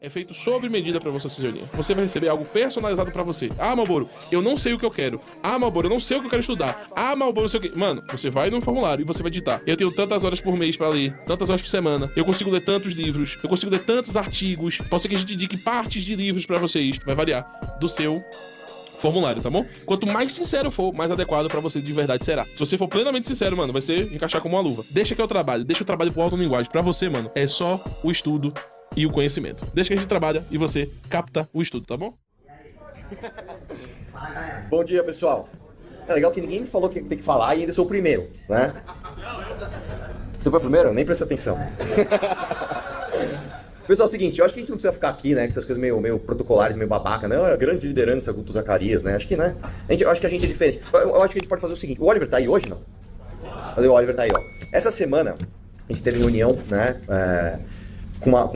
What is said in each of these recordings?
é feito sob medida para você, Cissioninha. Você vai receber algo personalizado para você. Ah, Malboro, eu não sei o que eu quero. Ah, Malboro, eu não sei o que eu quero estudar. Ah, Malboro, não sei o que. Mano, você vai no formulário e você vai digitar. Eu tenho tantas horas por mês para ler, tantas horas por semana. Eu consigo ler tantos livros, eu consigo ler tantos artigos. Pode ser que a gente indique partes de livros para vocês. Vai variar do seu formulário, tá bom? Quanto mais sincero for, mais adequado pra você de verdade será. Se você for plenamente sincero, mano, vai ser encaixar como uma luva. Deixa que é o trabalho, deixa o trabalho pro autolinguagem. Pra você, mano, é só o estudo e o conhecimento. Deixa que a gente trabalha e você capta o estudo, tá bom? Bom dia, pessoal. É legal que ninguém me falou que tem que falar e ainda sou o primeiro, né? Você foi o primeiro? Nem presta atenção. Pessoal, é o seguinte, eu acho que a gente não precisa ficar aqui, né, com essas coisas meio protocolares, meio babaca, não, é a grande liderança, Guto Zacarias, né, acho que, né, eu acho que a gente é diferente. Eu acho que a gente pode fazer o seguinte, o Oliver tá aí hoje, não? Cadê o Oliver tá aí, ó. Essa semana, a gente teve reunião, né, com uma...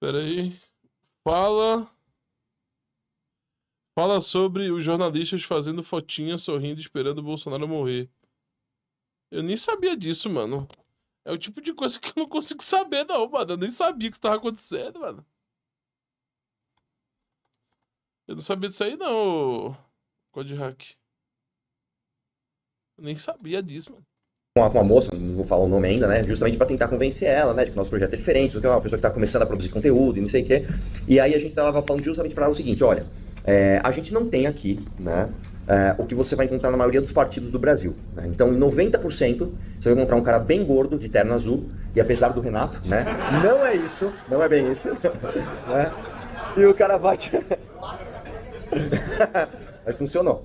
Peraí. Fala sobre os jornalistas fazendo fotinha, sorrindo, esperando o Bolsonaro morrer. Eu nem sabia disso, mano. É o tipo de coisa que eu não consigo saber, não, mano. Eu nem sabia que isso tava acontecendo, mano. Eu não sabia disso aí, não, Code Hack. Eu nem sabia disso, mano. com uma moça, não vou falar o nome ainda, né? Justamente para tentar convencer ela, né? De que o nosso projeto é diferente, que é uma pessoa que está começando a produzir conteúdo e não sei o quê. E aí a gente estava falando justamente para ela o seguinte, olha, a gente não tem aqui, né? O que você vai encontrar na maioria dos partidos do Brasil. Né? Então, em 90%, você vai encontrar um cara bem gordo, de terno azul, e apesar do Renato, né? Não é isso, não é bem isso. Né? E o cara vai... Mas funcionou.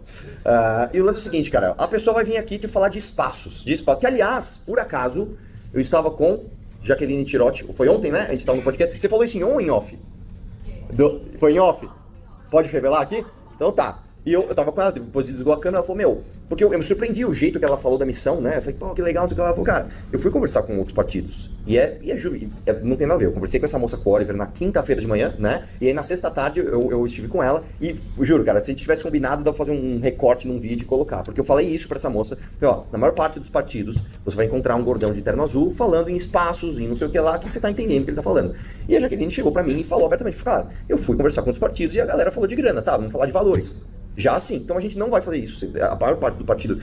E o lance é o seguinte, cara. A pessoa vai vir aqui te falar de espaços. Que, aliás, por acaso, eu estava com Jaqueline Tirotti. Foi ontem, né? A gente estava no podcast. Você falou isso em on ou em off? Foi em off? Pode revelar aqui? Então tá. E eu tava com ela, depois desligou a câmera, ela falou, meu, porque eu me surpreendi o jeito que ela falou da missão, né? Eu falei, pô, que legal, não sei o que. Ela falou, cara, eu fui conversar com outros partidos. Não tem nada a ver. Eu conversei com essa moça, com o Oliver, na quinta-feira de manhã, né? E aí na sexta-tarde eu estive com ela e, juro, cara, se a gente tivesse combinado, dá pra fazer um recorte num vídeo e colocar. Porque eu falei isso pra essa moça, ó, na maior parte dos partidos, você vai encontrar um gordão de terno azul falando em espaços, em não sei o que lá, que você tá entendendo o que ele tá falando. E a Jaqueline chegou pra mim e falou abertamente, cara, eu fui conversar com outros partidos e a galera falou de grana, tá? Vamos falar de valores. Já assim, então a gente não vai fazer isso. A maior parte dos partidos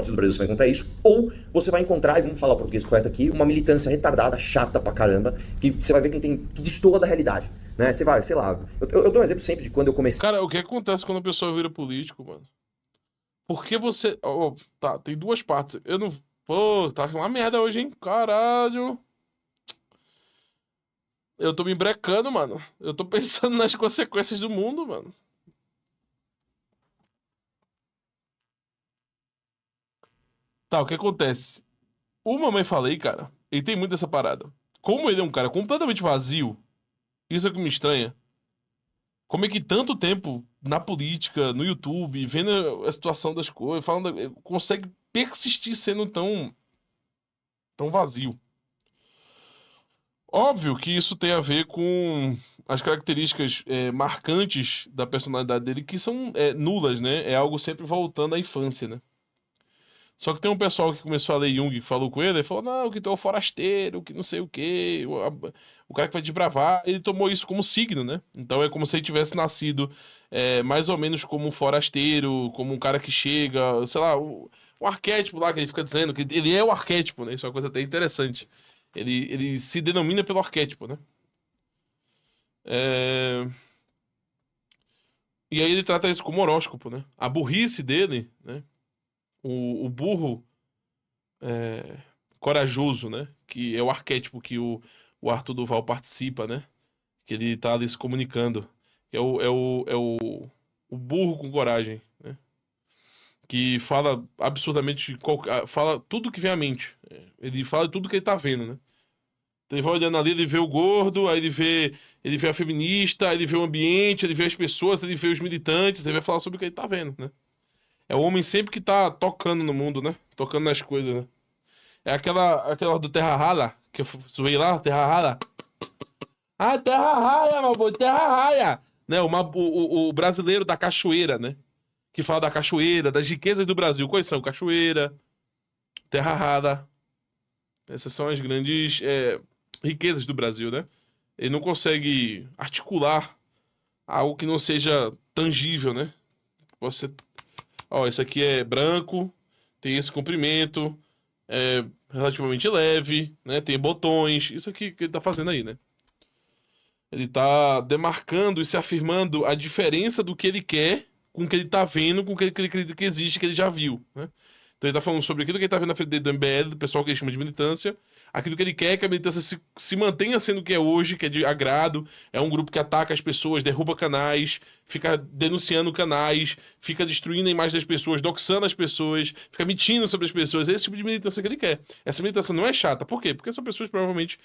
do Brasil você vai encontrar isso, ou você vai encontrar, e vamos falar o português correto aqui, uma militância retardada, chata pra caramba, que você vai ver que destoa da realidade. Né? Você vai, sei lá, eu dou um exemplo sempre de quando eu comecei. Cara, o que acontece quando a pessoa vira político, mano? Porque você. Tá, tem duas partes. Eu não. Pô, tá uma merda hoje, hein? Caralho. Eu tô me brecando, mano. Eu tô pensando nas consequências do mundo, mano. Tá, o que acontece? O Mamãe Falei, cara, ele tem muito dessa parada. Como ele é um cara completamente vazio, isso é o que me estranha. Como é que tanto tempo na política, no YouTube, vendo a situação das coisas, falando, consegue persistir sendo tão vazio? Óbvio que isso tem a ver com as características marcantes da personalidade dele, que são nulas, né? É algo sempre voltando à infância, né? Só que tem um pessoal que começou a ler Jung, que falou com ele, e falou, não, que tu é o forasteiro, que não sei o quê, o cara que vai desbravar. Ele tomou isso como signo, né? Então é como se ele tivesse nascido mais ou menos como um forasteiro, como um cara que chega, sei lá, o arquétipo lá que ele fica dizendo, que ele é o arquétipo, né? Isso é uma coisa até interessante. Ele se denomina pelo arquétipo, né? É, E aí ele trata isso como horóscopo, né? A burrice dele, né? O burro corajoso, né? Que é o arquétipo que o Arthur Duval participa, né? Que ele tá ali se comunicando. Que o burro com coragem, né? Que fala absurdamente, fala tudo que vem à mente. Ele fala tudo que ele tá vendo, né? Então ele vai olhando ali, ele vê o gordo, aí ele vê a feminista, aí ele vê o ambiente, ele vê as pessoas, ele vê os militantes, ele vai falar sobre o que ele tá vendo, né? É o homem sempre que tá tocando no mundo, né? Tocando nas coisas, né? É aquela do Terra Rara, que eu zoei lá, Terra Rara. Ah, Terra Rara, meu boi, Terra Rara. Né, o brasileiro da cachoeira, né? Que fala da cachoeira, das riquezas do Brasil. Quais são? Cachoeira, Terra Rara. Essas são as grandes riquezas do Brasil, né? ele não consegue articular algo que não seja tangível, né? Você, ó, esse aqui é branco, tem esse comprimento, é relativamente leve, né? Tem botões, isso aqui que ele tá fazendo aí, né? Ele tá demarcando e se afirmando a diferença do que ele quer com o que ele tá vendo, com o que ele acredita que existe, que ele já viu, né? Então ele tá falando sobre aquilo que ele tá vendo na frente dele do MBL, do pessoal que ele chama de militância, aquilo que ele quer que a militância se mantenha sendo o que é hoje, que é de agrado, é um grupo que ataca as pessoas, derruba canais, fica denunciando canais, fica destruindo a imagem das pessoas, doxando as pessoas, fica mentindo sobre as pessoas, é esse tipo de militância que ele quer. Essa militância não é chata, por quê? Porque são pessoas provavelmente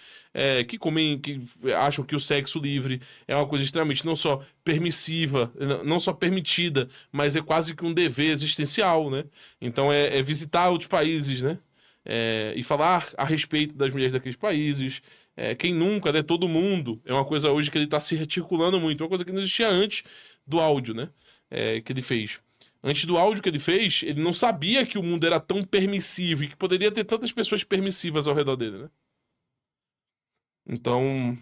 que comem, que acham que o sexo livre é uma coisa extremamente não só permissiva, não só permitida, mas é quase que um dever existencial, né? Então é visitar outros países, né? E falar a respeito das mulheres daqueles países. Quem nunca, né? Todo mundo. É uma coisa hoje que ele está se reticulando muito. Uma coisa que não existia antes do áudio, né? Que ele fez. Antes do áudio que ele fez, ele não sabia que o mundo era tão permissivo e que poderia ter tantas pessoas permissivas ao redor dele, né? Então,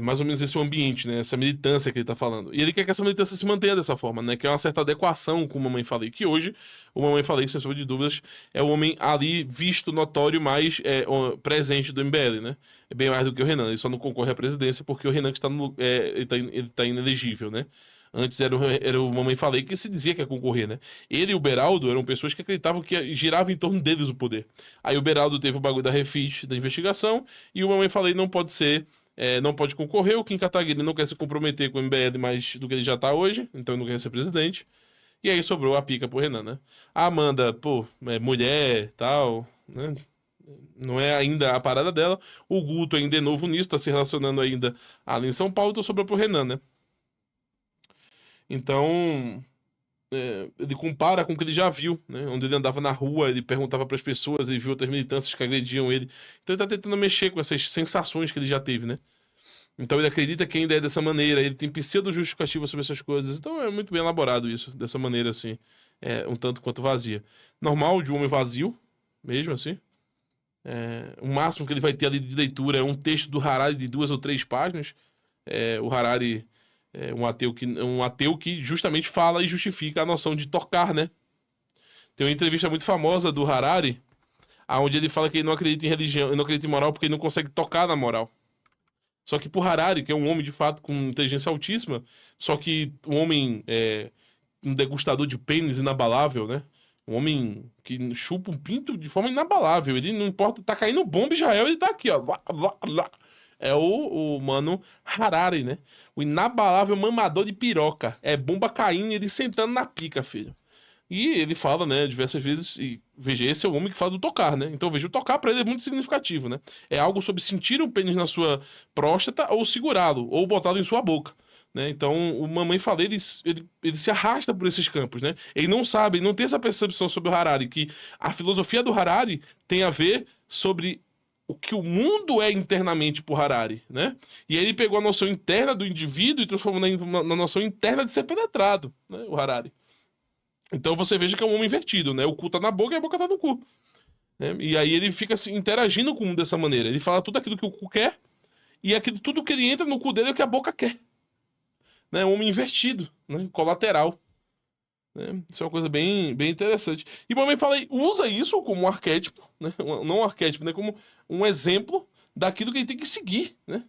mais ou menos esse é o ambiente, né? Essa militância que ele tá falando. E ele quer que essa militância se mantenha dessa forma, né? Que é uma certa adequação com o Mamãe Falei. Que hoje, o Mamãe Falei, sem sombra de dúvidas, é o homem ali visto, notório, mais presente do MBL, né? É bem mais do que o Renan. Ele só não concorre à presidência porque o Renan que está ele tá inelegível, né? Antes era o Mamãe Falei que se dizia que ia concorrer, né? Ele e o Beraldo eram pessoas que acreditavam que girava em torno deles o poder. Aí o Beraldo teve o bagulho da refis, da investigação, e o Mamãe Falei não pode ser não pode concorrer. O Kim Kataguiri não quer se comprometer com o MBL mais do que ele já tá hoje, então ele não quer ser presidente. E aí sobrou a pica pro Renan, né? A Amanda, pô, é mulher, tal, né? Não é ainda a parada dela. O Guto ainda é novo nisso, tá se relacionando ainda ali em São Paulo, então sobrou pro Renan, né? Então, ele compara com o que ele já viu, né? Onde ele andava na rua, ele perguntava para as pessoas, ele viu outras militâncias que agrediam ele. Então ele tá tentando mexer com essas sensações que ele já teve, né? Então ele acredita que ainda é dessa maneira, ele tem pseudo-justificativa sobre essas coisas. Então é muito bem elaborado isso, dessa maneira assim, um tanto quanto vazia. Normal de um homem vazio, mesmo assim. O máximo que ele vai ter ali de leitura é um texto do Harari de 2 ou 3 páginas. O Harari é um ateu que justamente fala e justifica a noção de tocar, né? Tem uma entrevista muito famosa do Harari, onde ele fala que ele não acredita em religião, ele não acredita em moral porque ele não consegue tocar na moral. Só que por Harari, que é um homem de fato com inteligência altíssima, só que um homem, um degustador de pênis inabalável, né? Um homem que chupa um pinto de forma inabalável. Ele não importa, tá caindo bomba em Israel, ele tá aqui, ó. Lá, lá, lá. É o mano Harari, né? O inabalável mamador de piroca. É bomba caindo e ele sentando na pica, filho. E ele fala, né, diversas vezes, e veja, esse é o homem que fala do tocar, né? Então veja, o tocar pra ele é muito significativo, né? É algo sobre sentir um pênis na sua próstata ou segurá-lo, ou botá-lo em sua boca, né? Então o Mamãe Falei, ele se arrasta por esses campos, né? Ele não sabe, ele não tem essa percepção sobre o Harari, que a filosofia do Harari tem a ver sobre o que o mundo é internamente por Harari, né? E aí ele pegou a noção interna do indivíduo e transformou na noção interna de ser penetrado, né? O Harari. Então você veja que é um homem invertido, né? O cu tá na boca e a boca tá no cu, né? E aí ele fica assim, interagindo com o mundo dessa maneira. Ele fala tudo aquilo que o cu quer e tudo que ele entra no cu dele é o que a boca quer, né? Um homem invertido, né? Colateral, né? Isso é uma coisa bem, bem interessante. E o Mamãe Falei usa isso como um arquétipo, né? Não um arquétipo, né? Como um exemplo daquilo que ele tem que seguir, né?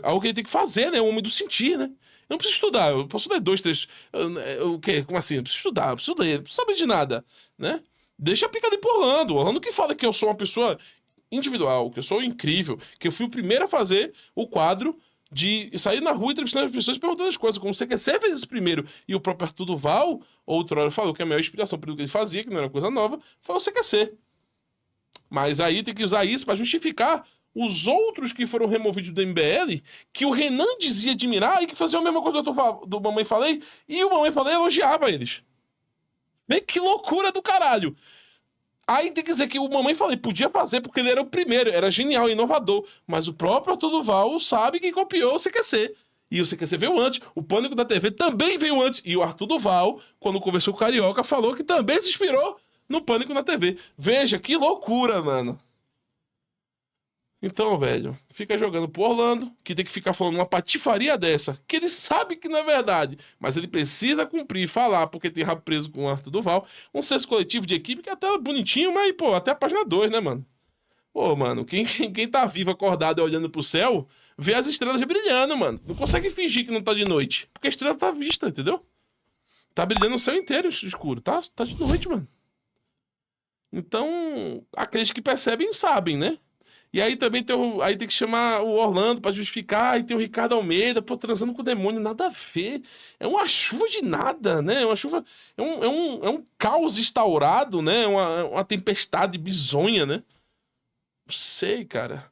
Algo que ele tem que fazer, né? O homem do sentir, né? Eu não preciso estudar, eu posso ler 2, 3. O quê? Como assim? Eu preciso estudar, eu preciso ler, não preciso saber de nada, né? Deixa a pica ali por Orlando. Orlando que fala que eu sou uma pessoa individual, que eu sou incrível, que eu fui o primeiro a fazer o quadro de sair na rua entrevistando as pessoas e perguntando as coisas. Como o CQC fez isso primeiro. E o próprio Arthur Duval, outra hora, falou que a maior inspiração pelo que ele fazia, que não era coisa nova, foi o CQC. Mas aí tem que usar isso para justificar os outros que foram removidos do MBL, que o Renan dizia admirar e que faziam a mesma coisa do Mamãe Falei, e o Mamãe Falei elogiava eles. Vê que loucura do caralho. Aí tem que dizer que o Mamãe Falei podia fazer porque ele era o primeiro, era genial, inovador, mas o próprio Arthur Duval sabe que copiou o CQC. E o CQC veio antes, o Pânico da TV também veio antes, e o Arthur Duval, quando conversou com o Carioca, falou que também se inspirou no Pânico na TV. Veja, que loucura, mano. Então, velho, fica jogando pro Orlando, que tem que ficar falando uma patifaria dessa, que ele sabe que não é verdade, mas ele precisa cumprir e falar, porque tem rabo preso com o Arthur Duval, um senso coletivo de equipe que até é bonitinho, mas, pô, até a página 2, né, mano? Pô, mano, quem tá vivo, acordado e olhando pro céu, vê as estrelas brilhando, mano. Não consegue fingir que não tá de noite, porque a estrela tá à vista, entendeu? Tá brilhando o céu inteiro escuro, tá de noite, mano. Então, aqueles que percebem sabem, né? E aí também aí tem que chamar o Orlando pra justificar, aí tem o Ricardo Almeida, pô, transando com o demônio, nada a ver. É uma chuva de nada, né? É uma chuva. É um caos instaurado, né? Uma tempestade bizonha, né? Não sei, cara.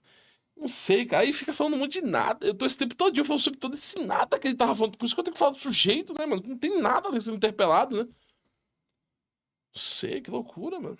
Não sei, cara. Aí fica falando um monte de nada. Eu tô esse tempo todo dia falando sobre todo esse nada que ele tava falando. Por isso que eu tenho que falar do sujeito, né, mano? Não tem nada ali sendo interpelado, né? Não sei, que loucura, mano.